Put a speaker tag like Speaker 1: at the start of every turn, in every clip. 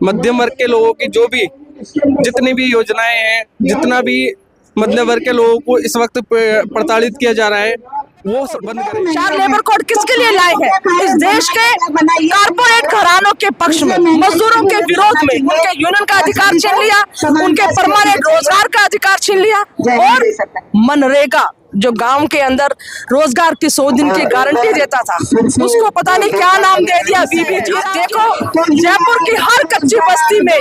Speaker 1: मध्यम वर्ग के लोगों की जो भी जितनी भी योजनाएं हैं, जितना भी मध्यम वर्ग के लोगों को इस वक्त प्रताड़ित किया जा रहा है, वो सब बंद करें।
Speaker 2: 4 लेबर कोड किसके लिए लाए हैं? इस देश के कारपोरेट घरानों के पक्ष में, मजदूरों के विरोध में। उनके यूनियन का अधिकार छीन लिया, उनके परमानेंट रोजगार का अधिकार छीन लिया, और मनरेगा जो गांव के अंदर रोजगार की 100 दिन की गारंटी देता था, उसको पता नहीं क्या नाम दे दिया बीबीजी। देखो, जयपुर की हर कच्ची बस्ती में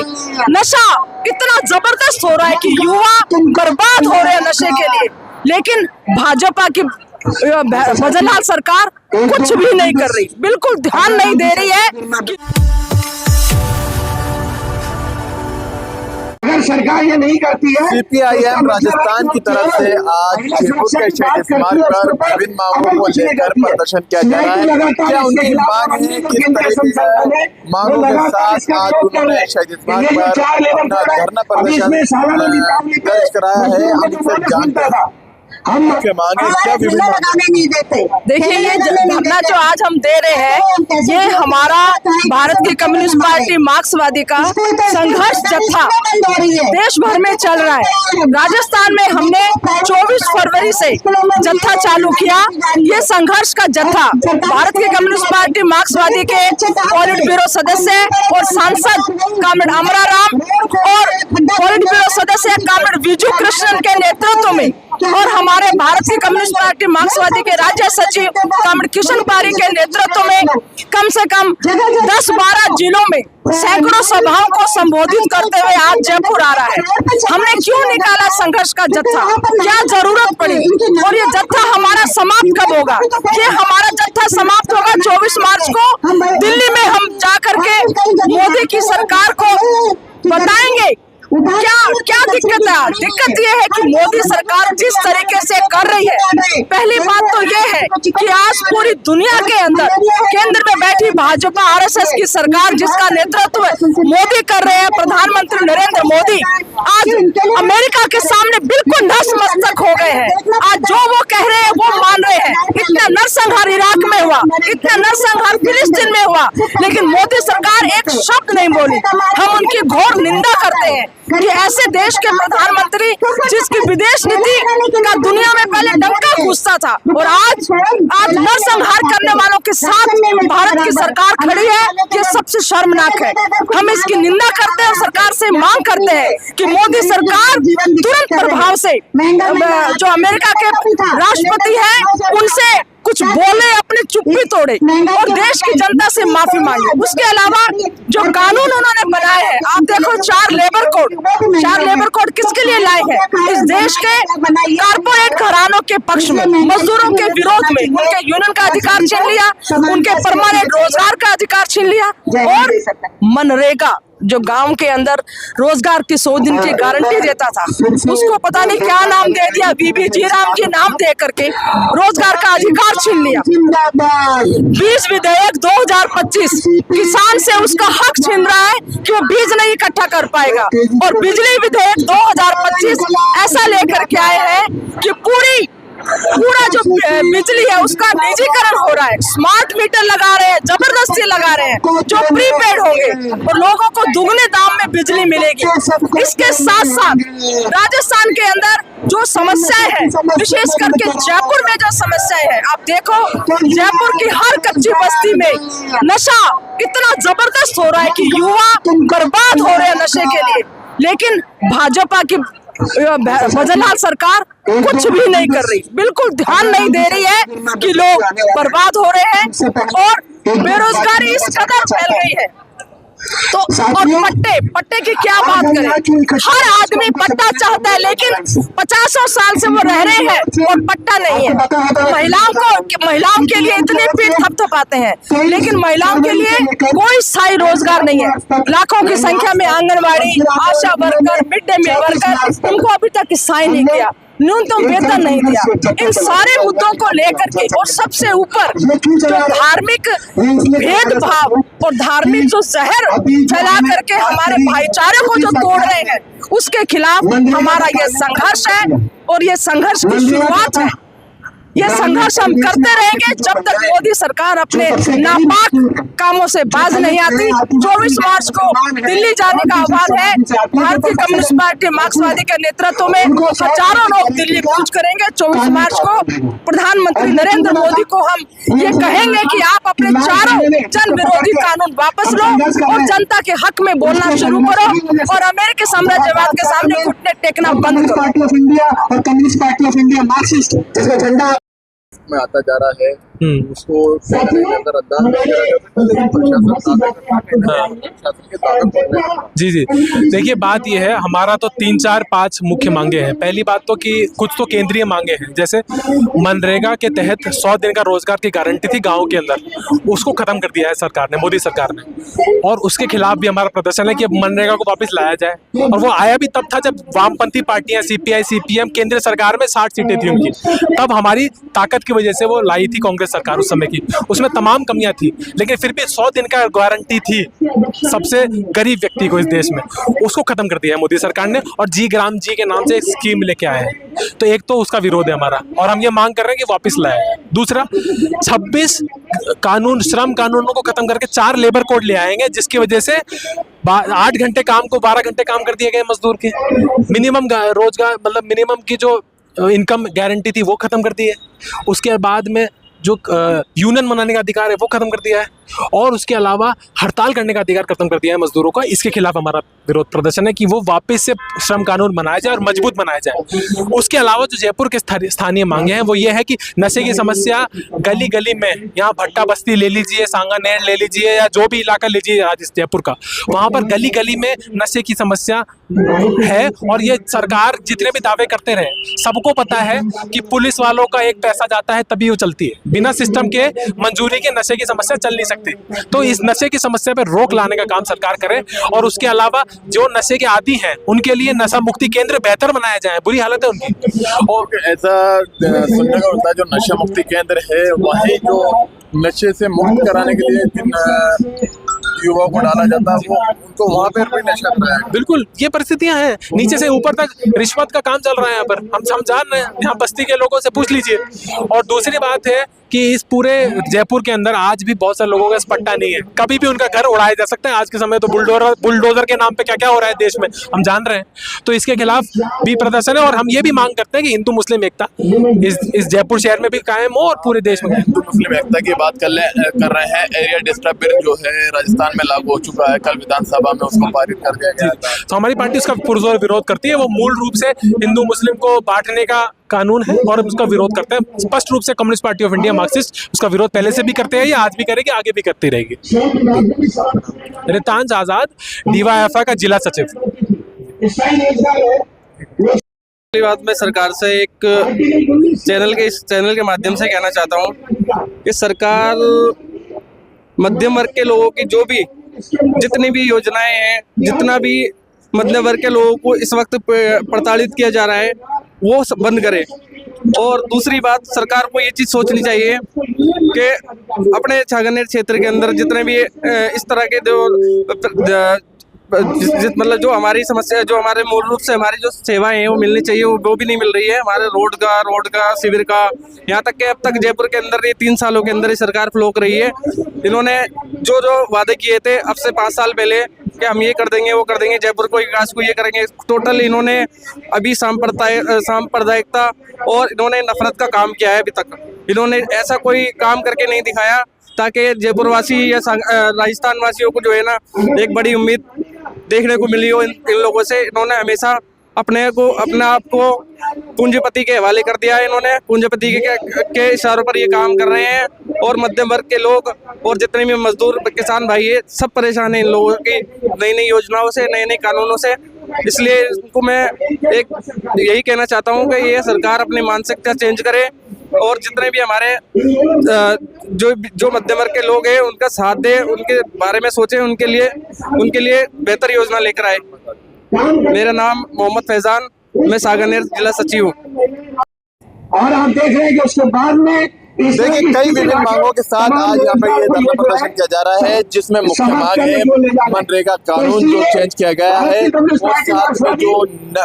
Speaker 2: नशा इतना जबरदस्त हो रहा है कि युवा बर्बाद हो रहे हैं नशे के लिए, लेकिन भाजपा की भजनलाल सरकार कुछ भी नहीं कर रही, बिल्कुल ध्यान नहीं दे रही है।
Speaker 3: अगर सरकार ये नहीं करती है,
Speaker 4: सीपीआईएम राजस्थान की तरफ से आज जयपुर के शहीद स्मारक पर विभिन्न मांगों को लेकर प्रदर्शन किया जा रहा है। क्या उनकी मांग है, किस तरीके से मांगों के साथ आज उन्होंने शहीद स्मारक पर अपना धरना प्रदर्शन दर्ज कराया है, हम इनसे जानते हैं मुख्य मांगे क्या
Speaker 3: नहीं देते।
Speaker 2: देखिए, ये धरना जो आज हम दे रहे हैं, ये हमारा भारत की कम्युनिस्ट पार्टी मार्क्सवादी का संघर्ष जत्था देश भर में चल रहा है। राजस्थान में हमने 24 फरवरी से जत्था चालू किया। ये संघर्ष का जत्था भारत की कम्युनिस्ट पार्टी मार्क्सवादी के पॉलिट ब्यूरो सदस्य और सांसद कामरेड अमरा राम और पॉलिट ब्यूरो सदस्य कामरेड विजू कृष्णन के नेतृत्व में, और हमारे भारत की कम्युनिस्ट पार्टी मार्क्सवादी के राज्य सचिव कामरेड किशन पारी के नेतृत्व में कम से कम 10-12 जिलों में सैकड़ों सभाओं को संबोधित करते हुए आज जयपुर आ रहा है। हमने क्यों निकाला संघर्ष का जत्था, क्या जरूरत पड़ी, और ये जत्था हमारा समाप्त कब होगा? ये हमारा जत्था समाप्त होगा 24 मार्च को। दिल्ली में हम जा करके मोदी की सरकार को बताएंगे क्या दिक्कत है। दिक्कत ये है कि मोदी सरकार जिस तरीके से कर रही है, पहली बात तो ये है कि आज पूरी दुनिया के अंदर केंद्र में बैठी भाजपा आरएसएस की सरकार, जिसका नेतृत्व मोदी कर रहे हैं, प्रधानमंत्री नरेंद्र मोदी, आज अमेरिका के सामने बिल्कुल नतमस्तक हो गए हैं। आज जो वो कह रहे हैं वो मान रहे हैं। इतना नरसंहार इराक में हुआ, इतना नरसंहार फिलिस्तीन में हुआ, लेकिन मोदी सरकार एक शब्द नहीं बोली। हम उनकी घोर निंदा करते हैं कि ऐसे देश के प्रधानमंत्री जिसकी विदेश नीति का दुनिया में पहले डंका घुसता था, और आज नरसंहार करने वालों के साथ भारत की सरकार खड़ी है, ये सबसे शर्मनाक है। हम इसकी निंदा करते हैं और सरकार से मांग करते हैं कि मोदी सरकार तुरंत प्रभाव से जो अमेरिका के राष्ट्रपति हैं उनसे कुछ बोले, अपनी चुप्पी तोड़े और देश की जनता से माफी मांगे। उसके अलावा जो कानून उन्होंने बनाए हैं, आप देखो 4 लेबर कोड किसके लिए लाए हैं? इस देश के कारपोरेट घरानों के पक्ष में, मजदूरों के विरोध में। उनके यूनियन का अधिकार छीन लिया, उनके परमानेंट रोजगार का अधिकार छीन लिया, और मनरेगा जो गांव के अंदर रोजगार की 100 दिन की गारंटी देता था, उसको पता नहीं क्या नाम दे दिया, बीबीजी राम जी नाम दे करके रोजगार का अधिकार छीन लिया। बीज विधेयक 2025 किसान से उसका हक छीन रहा है कि वो बीज नहीं इकट्ठा कर पाएगा, और बिजली विधेयक 2025 ऐसा लेकर के आए हैं कि पूरा जो बिजली है उसका निजीकरण हो रहा है। स्मार्ट मीटर लगा रहे हैं, जबरदस्ती लगा रहे हैं, जो प्रीपेड होंगे, और लोगों को दुगने दाम में बिजली मिलेगी। इसके साथ साथ राजस्थान के अंदर जो समस्याएं हैं, विशेष करके जयपुर में जो समस्याएं हैं, आप देखो, जयपुर की हर कच्ची बस्ती में नशा इतना जबरदस्त हो रहा है कि युवा बर्बाद हो रहे हैं नशे के लिए, लेकिन भाजपा की भजनलाल सरकार कुछ भी नहीं कर रही, बिल्कुल ध्यान नहीं दे रही है कि लोग बर्बाद हो रहे हैं, और बेरोजगारी इस कदर फैल गई है। तो और पट्टे की क्या बात करें? हर आदमी पट्टा चाहता है, लेकिन 50 साल से वो रह रहे हैं और पट्टा नहीं है। महिलाओं के लिए इतने पीठ थपथपाते हैं, लेकिन महिलाओं के लिए कोई स्थायी रोजगार नहीं है। लाखों की संख्या में anganwadi, ASHA worker, mid day meal worker, उनको अभी तक स्थायी नहीं किया, न्यूनतम वेतन नहीं दिया। इन सारे मुद्दों को लेकर के, और सबसे ऊपर जो धार्मिक भेदभाव और धार्मिक जो जहर फैला करके हमारे भाईचारे को जो तोड़ रहे हैं, उसके खिलाफ हमारा ये संघर्ष है, और ये संघर्ष की शुरुआत है। ये संघर्ष हम करते रहेंगे जब तक मोदी सरकार अपने नापाक कामों से बाज नहीं आती। 24 मार्च को दिल्ली जाने का आह्वान है। भारतीय कम्युनिस्ट पार्टी मार्क्सवादी के नेतृत्व में हजारों लोग दिल्ली कूच करेंगे 24 मार्च को। प्रधानमंत्री नरेंद्र मोदी को हम ये कहेंगे कि आप अपने चारों जन विरोधी कानून वापस लो और जनता के हक में बोलना शुरू करो और अमेरिकी साम्राज्यवाद के सामने घुटने टेकना बंद करो।
Speaker 3: पार्टी ऑफ इंडिया और communist party of India Marxist जिसका झंडा
Speaker 4: में आता जा रहा है उसको प्रशासन के ताकत।
Speaker 5: जी जी, देखिए बात यह है, हमारा तो 3 4 5 मुख्य मांगे हैं। पहली बात तो कि कुछ तो केंद्रीय मांगे हैं, जैसे मनरेगा के तहत 100 दिन का रोजगार की गारंटी थी गाँव के अंदर, उसको खत्म कर दिया है सरकार ने, मोदी सरकार ने, और उसके खिलाफ भी हमारा प्रदर्शन है कि अब मनरेगा को वापस लाया जाए। और वो आया भी तब था जब वामपंथी पार्टियां CPI CPM केंद्र सरकार में 60 सीटें थी उनकी, तब हमारी ताकत की वजह से वो लाई थी कांग्रेस सरकार उस समय की। उसमें तमाम कमियां थी, लेकिन फिर भी 100 दिन का गारंटी थी सबसे गरीब व्यक्ति को इस देश में, उसको खत्म कर दिया है मोदी सरकार ने और जी ग्राम जी के नाम से एक स्कीम लेके आए हैं। तो एक तो उसका विरोध है हमारा और हम ये मांग कर रहे हैं कि वापस लाए। दूसरा, 26 कानून, श्रम कानूनों को खत्म करके 4 लेबर कोड ले आएंगे, जिसकी वजह से 8 घंटे काम को 12 घंटे काम कर दिए गए मजदूर के। मिनिमम रोजगार, मतलब मिनिमम की जो इनकम गारंटी थी वो खत्म कर दी है। उसके बाद में जो यूनियन मनाने का अधिकार है वो खत्म कर दिया है, और उसके अलावा हड़ताल करने का अधिकार खत्म कर दिया है मजदूरों का। इसके खिलाफ हमारा विरोध प्रदर्शन है कि वो वापस से श्रम कानून बनाया जाए और मजबूत बनाया जाए। उसके अलावा जो जयपुर के स्थानीय मांगे हैं वो ये है कि नशे की समस्या गली गली में, यहाँ भट्टा बस्ती ले लीजिए, सांगानेर ले लीजिए, या जो भी इलाका लीजिए आज जयपुर का, वहाँ पर गली गली में नशे की समस्या है। और ये सरकार जितने भी दावे करते रहे, सबको पता है कि पुलिस वालों का एक पैसा जाता है तभी वो चलती है, बिना सिस्टम के मंजूरी के नशे की समस्या चल नहीं सकती। तो इस नशे की समस्या पर रोक लाने का काम सरकार करे, और उसके अलावा जो नशे के आदी हैं उनके लिए नशा मुक्ति केंद्र बेहतर बनाया जाए, बुरी हालत है उनकी।
Speaker 4: और ऐसा सुनने को मिलता है जो नशा मुक्ति केंद्र है वहीं जो नशे से मुक्त कराने के लिए जिन युवाओं को डाला जाता है वो उनको वहाँ पर भी नशा कर रहा है।
Speaker 5: बिल्कुल, ये परिस्थितियां हैं, नीचे से ऊपर तक रिश्वत का काम चल रहा है यहाँ पर, हम जान रहे हैं, यहाँ बस्ती के लोगों से पूछ लीजिए। और दूसरी बात है कि इस पूरे जयपुर के अंदर आज भी बहुत सारे लोगों का पट्टा नहीं है, कभी भी उनका घर उड़ाया जा सकता है। आज के समय तो बुलडोजर के नाम पे क्या क्या हो रहा है देश में हम जान रहे हैं। तो इसके खिलाफ भी प्रदर्शन है, और हम ये भी मांग करते हैं कि हिंदू मुस्लिम एकता इस जयपुर शहर में भी कायम हो और पूरे देश में।
Speaker 4: हिंदू मुस्लिम एकता की बात कर रहे हैं। एरिया डिस्टर्ब बिल जो है राजस्थान में लागू हो चुका है, कल विधानसभा में उसको पारित कर दिया गया।
Speaker 5: तो हमारी पार्टी उसका पुरजोर विरोध करती है। वो मूल रूप से हिंदू मुस्लिम को बांटने का कानून है और उसका विरोध करते हैं स्पष्ट रूप से। Communist party of India Marxist उसका विरोध पहले से भी करते हैं, ये आज भी करेगी, आगे भी करती रहेगी। रितांज आजाद, DYFI का जिला सचिव।
Speaker 1: पहली बात मैं सरकार से एक चैनल के माध्यम से कहना चाहता हूँ कि सरकार मध्यम वर्ग के लोगों की जो भी जितनी भी योजनाएं हैं, जितना भी मध्यम वर्ग के लोगों को इस वक्त प्रताड़ित किया जा रहा है वो सब बंद करे। और दूसरी बात, सरकार को ये चीज़ सोचनी चाहिए कि अपने सांगानेर क्षेत्र के अंदर जितने भी इस तरह के जो मतलब जो हमारी समस्या, जो हमारे मूल रूप से हमारी जो सेवाएं हैं वो मिलनी चाहिए, वो भी नहीं मिल रही है। हमारे रोड का शिविर का, यहाँ तक कि अब तक जयपुर के अंदर ये 3 सालों के अंदर ही सरकार फ्लोक रही है। इन्होंने जो वादे किए थे अब से 5 साल पहले कि हम ये कर देंगे वो कर देंगे, जयपुर को विकास को ये करेंगे, टोटल इन्होंने अभी सांप्रदायिकता और इन्होंने नफरत का काम किया है। अभी तक इन्होंने ऐसा कोई काम करके नहीं दिखाया ताकि जयपुर वासी या राजस्थान वासियों को जो है ना एक बड़ी उम्मीद देखने को मिली हो इन लोगों से। इन्होंने हमेशा अपने आप को पूंजीपति के हवाले कर दिया है। इन्होंने पूंजीपति के इशारों पर ये काम कर रहे हैं, और मध्यम वर्ग के लोग और जितने भी मजदूर किसान भाई है सब परेशान हैं इन लोगों की नई नई योजनाओं से, नए नए कानूनों से। इसलिए इनको मैं एक यही कहना चाहता हूँ कि ये सरकार अपनी मानसिकता चेंज करे और जितने भी हमारे जो मध्यम वर्ग के लोग हैं उनका साथ दे, उनके बारे में सोचें, उनके लिए बेहतर योजना लेकर आए। मेरा नाम मोहम्मद फैजान, मैं सांगानेर जिला सचिव हूँ।
Speaker 3: और आप देख रहे हैं कि उसके बाद में
Speaker 4: देखिए कई विभिन्न मांगों के साथ आज यहाँ पे ये धरना प्रदर्शन किया जा रहा है, जिसमें मुख्य मांग है मनरेगा कानून जो चेंज किया गया है और साथ में जो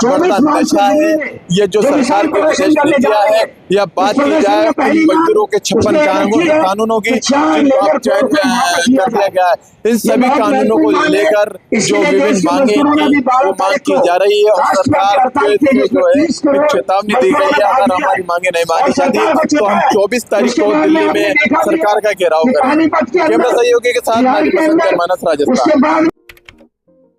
Speaker 4: बढ़ता नशा है, ये जो सरकार की विशेष नीतियां है, या बात की जाए उन मजदूरों के 56 कानूनों की जिनको अब चेंज कर दिया गया है, इन सभी कानूनों को लेकर जो विभिन्न मांगे थी वो मांग की जा रही है और सरकार के जो है एक चेतावनी दी गई है, अगर हमारी मांगे नहीं मानी जाती तो हम 24 तारीख को दिल्ली में सरकार का घेराव करेंगे। कैमरा सहयोगी के साथ मानस राजस्थान।